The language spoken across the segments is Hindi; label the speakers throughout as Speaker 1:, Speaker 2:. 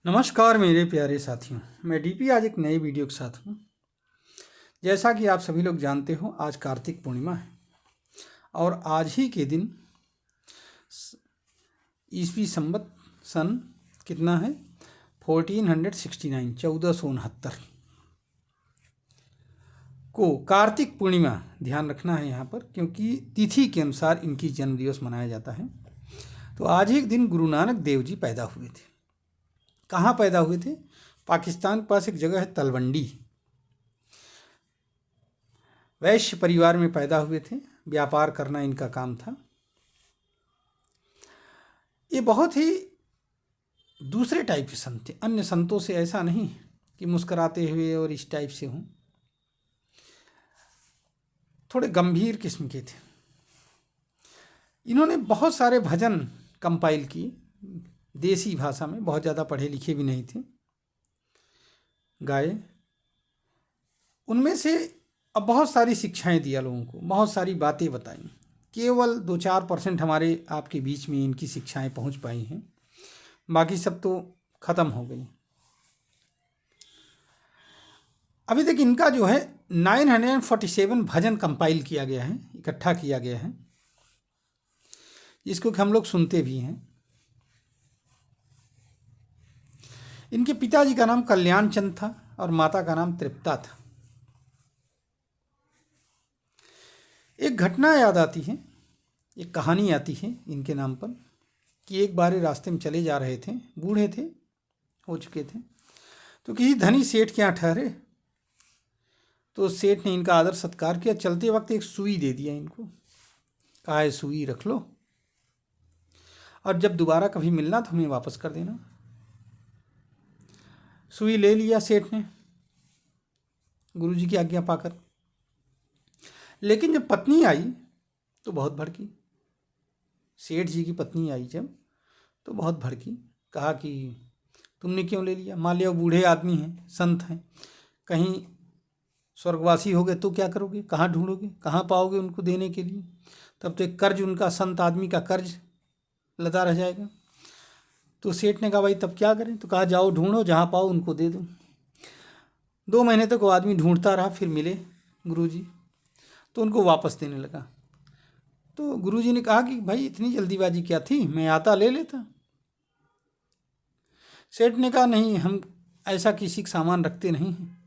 Speaker 1: नमस्कार मेरे प्यारे साथियों, मैं डीपी आज एक नए वीडियो के साथ हूँ। जैसा कि आप सभी लोग जानते हो, आज कार्तिक पूर्णिमा है और आज ही के दिन ईस्वी संवत सन कितना है 1469 1469 को कार्तिक पूर्णिमा ध्यान रखना है यहाँ पर, क्योंकि तिथि के अनुसार इनकी जन्म दिवस मनाया जाता है। तो आज ही के दिन गुरु नानक देव जी पैदा हुए थे। कहाँ पैदा हुए थे? पाकिस्तान के पास एक जगह है तलवंडी। वैश्य परिवार में पैदा हुए थे, व्यापार करना इनका काम था। ये बहुत ही दूसरे टाइप के संत थे, अन्य संतों से ऐसा नहीं कि मुस्कुराते हुए और इस टाइप से हों, थोड़े गंभीर किस्म के थे। इन्होंने बहुत सारे भजन कंपाइल किए, देसी भाषा में, बहुत ज़्यादा पढ़े लिखे भी नहीं थे, गाए। उनमें से अब बहुत सारी शिक्षाएं दिया लोगों को, बहुत सारी बातें बताई। केवल 2-4% हमारे आपके बीच में इनकी शिक्षाएं पहुंच पाई हैं, बाकी सब तो ख़त्म हो गई। अभी तक इनका जो है 947 भजन कंपाइल किया गया है, इकट्ठा किया गया है, जिसको कि हम लोग सुनते भी हैं। इनके पिताजी का नाम कल्याण चंद था और माता का नाम तृप्ता था। एक घटना याद आती है, एक कहानी आती है इनके नाम पर, कि एक बार रास्ते में चले जा रहे थे, बूढ़े थे, हो चुके थे, तो किसी धनी सेठ के यहाँ ठहरे। तो सेठ ने इनका आदर सत्कार किया। चलते वक्त एक सुई दे दिया इनको, कहा है सुई रख लो और जब दोबारा कभी मिलना तो हमें वापस कर देना। सुई ले लिया सेठ ने गुरुजी की आज्ञा पाकर। लेकिन जब पत्नी आई तो बहुत भड़की। सेठ जी की पत्नी आई जब, तो बहुत भड़की, कहा कि तुमने क्यों ले लिया? मान लिया बूढ़े आदमी हैं, संत हैं, कहीं स्वर्गवासी हो गए तो क्या करोगे? कहाँ ढूंढोगे? कहाँ पाओगे उनको देने के लिए? तब तो एक कर्ज, उनका संत आदमी का कर्ज लदा रह जाएगा। तो सेठ ने कहा भाई तब क्या करें? तो कहा जाओ ढूंढो, जहाँ पाओ उनको दे दो। 2 महीने तक वो आदमी ढूंढता रहा, फिर मिले गुरुजी, तो उनको वापस देने लगा। तो गुरुजी ने कहा कि भाई इतनी जल्दीबाजी क्या थी, मैं आता ले लेता। सेठ ने कहा नहीं, हम ऐसा किसी का सामान रखते नहीं हैं,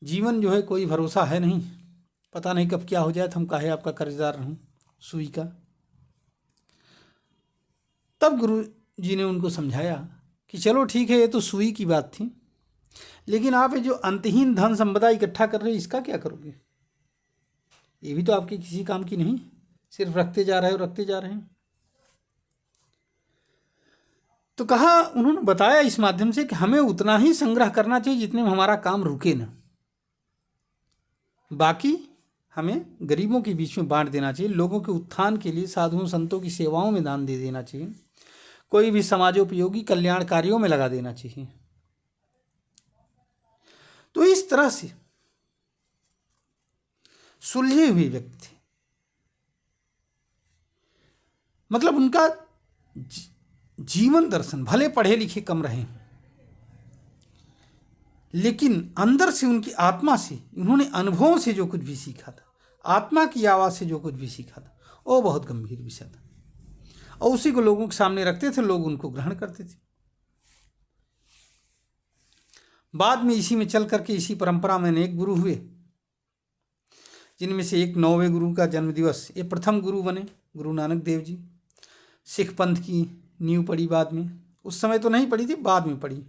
Speaker 1: जीवन जो है कोई भरोसा है नहीं, पता नहीं कब क्या हो जाए, तो हम काहे आपका कर्जदार रहूं सुई का। तब गुरु जी ने उनको समझाया कि चलो ठीक है, ये तो सुई की बात थी, लेकिन आप ये जो अंतहीन धन संपदा इकट्ठा कर रहे हो, इसका क्या करोगे? ये भी तो आपके किसी काम की नहीं, सिर्फ रखते जा रहे हो, रखते जा रहे हैं। तो कहा, उन्होंने बताया इस माध्यम से कि हमें उतना ही संग्रह करना चाहिए जितने में हमारा काम रुके ना, बाकी हमें गरीबों के बीच में बांट देना चाहिए, लोगों के उत्थान के लिए साधुओं संतों की सेवाओं में दान दे देना चाहिए, कोई भी समाजोपयोगी कल्याण कार्यों में लगा देना चाहिए। तो इस तरह से सुलझे हुए व्यक्ति थे, मतलब उनका जीवन दर्शन, भले पढ़े लिखे कम रहे, लेकिन अंदर से उनकी आत्मा से, उन्होंने अनुभवों से जो कुछ भी सीखा था, आत्मा की आवाज़ से जो कुछ भी सीखा था, वो बहुत गंभीर विषय था और उसी को लोगों के सामने रखते थे, लोग उनको ग्रहण करते थे। बाद में इसी में चल करके, इसी परंपरा में अनेक गुरु हुए, जिनमें से एक 9वें गुरु का जन्म दिवस, ये प्रथम गुरु बने गुरु नानक देव जी। सिख पंथ की नींव पड़ी बाद में, उस समय तो नहीं पड़ी थी, बाद में पड़ी,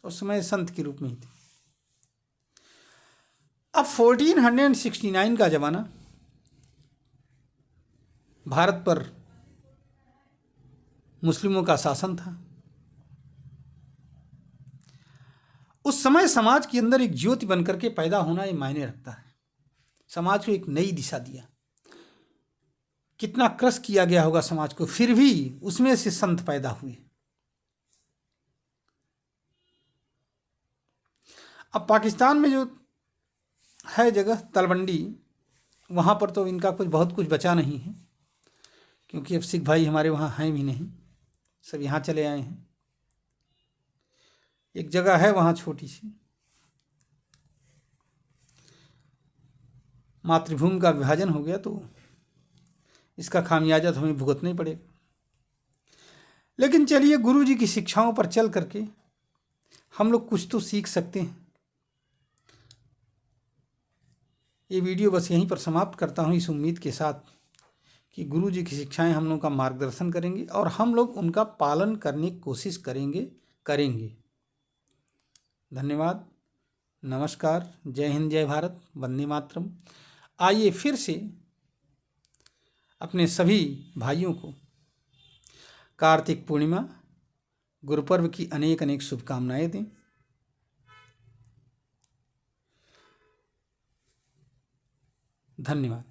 Speaker 1: उस समय संत के रूप में ही थे। अब 1469 का जमाना, भारत पर मुस्लिमों का शासन था। उस समय समाज के अंदर एक ज्योति बनकर के पैदा होना ये मायने रखता है। समाज को एक नई दिशा दिया, कितना क्रश किया गया होगा समाज को, फिर भी उसमें से संत पैदा हुए। अब पाकिस्तान में जो है जगह तलवंडी, वहाँ पर तो इनका बहुत कुछ बचा नहीं है, क्योंकि अब सिख भाई हमारे वहाँ हैं भी नहीं, सब यहाँ चले आए हैं। एक जगह है वहाँ छोटी सी, मातृभूमि का विभाजन हो गया तो इसका खामियाजा तो हमें भुगतना ही पड़ेगा। लेकिन चलिए, गुरु जी की शिक्षाओं पर चल करके हम लोग कुछ तो सीख सकते हैं। ये वीडियो बस यहीं पर समाप्त करता हूँ, इस उम्मीद के साथ कि गुरु जी की शिक्षाएं हम लोग का मार्गदर्शन करेंगे और हम लोग उनका पालन करने की कोशिश करेंगे। धन्यवाद, नमस्कार, जय हिंद, जय भारत, वंदे मातरम। आइए फिर से अपने सभी भाइयों को कार्तिक पूर्णिमा, गुरुपर्व की अनेक अनेक शुभकामनाएं दें। धन्यवाद।